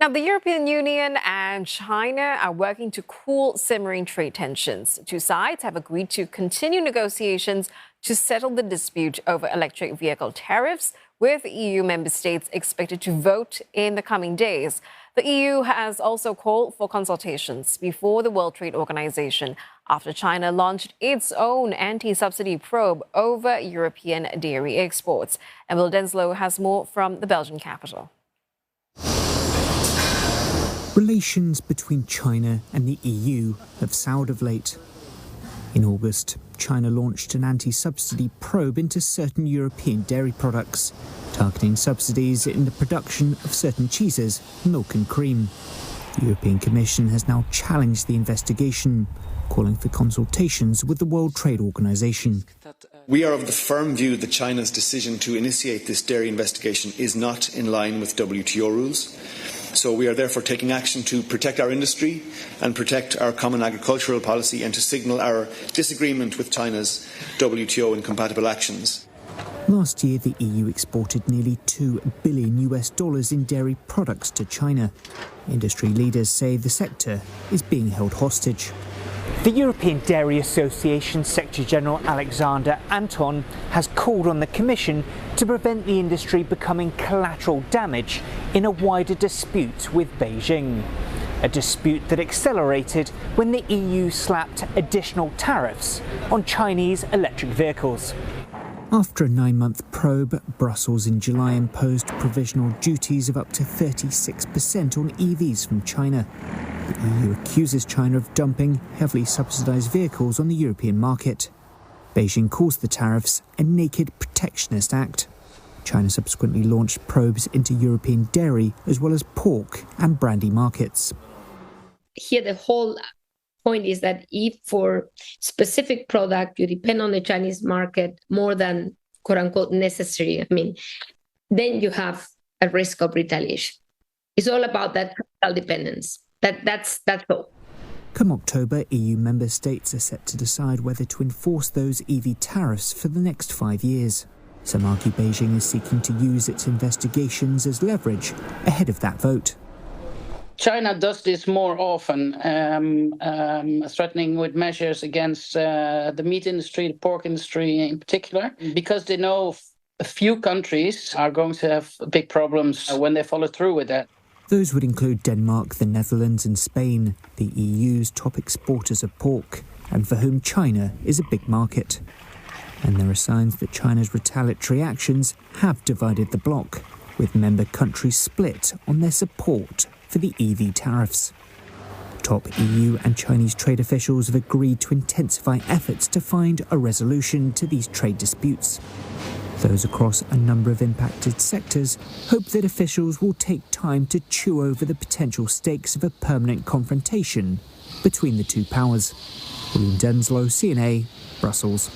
Now, the European Union and China are working to cool simmering trade tensions. Two sides have agreed to continue negotiations to settle the dispute over electric vehicle tariffs, with EU member states expected to vote in the coming days. The EU has also called for consultations before the World Trade Organization after China launched its own anti-subsidy probe over European dairy exports. And Will Denselow has more from the Belgian capital. Relations between China and the EU have soured of late. In August, China launched an anti-subsidy probe into certain European dairy products, targeting subsidies in the production of certain cheeses, milk and cream. The European Commission has now challenged the investigation, calling for consultations with the World Trade Organization. We are of the firm view that China's decision to initiate this dairy investigation is not in line with WTO rules. So we are therefore taking action to protect our industry and protect our common agricultural policy and to signal our disagreement with China's WTO incompatible actions. Last year, the EU exported nearly $2 billion in dairy products to China. Industry leaders say the sector is being held hostage. The European Dairy Association Secretary-General Alexander Anton has called on the Commission to prevent the industry becoming collateral damage in a wider dispute with Beijing. A dispute that accelerated when the EU slapped additional tariffs on Chinese electric vehicles. After a 9-month probe, Brussels in July imposed provisional duties of up to 36% on EVs from China. The EU accuses China of dumping heavily subsidised vehicles on the European market. Beijing calls the tariffs a naked protectionist act. China subsequently launched probes into European dairy as well as pork and brandy markets. Here the whole point is that if for specific product you depend on the Chinese market more than quote unquote necessary, then you have a risk of retaliation. It's all about that capital dependence. That's all. Come October, EU member states are set to decide whether to enforce those EV tariffs for the next 5 years. Some argue Beijing is seeking to use its investigations as leverage ahead of that vote. China does this more often, threatening with measures against the meat industry, the pork industry in particular, because they know a few countries are going to have big problems when they follow through with that. Those would include Denmark, the Netherlands and Spain, the EU's top exporters of pork, and for whom China is a big market. And there are signs that China's retaliatory actions have divided the bloc, with member countries split on their support for the EV tariffs. Top EU and Chinese trade officials have agreed to intensify efforts to find a resolution to these trade disputes. Those across a number of impacted sectors hope that officials will take time to chew over the potential stakes of a permanent confrontation between the two powers. Will Denselow, CNA, Brussels.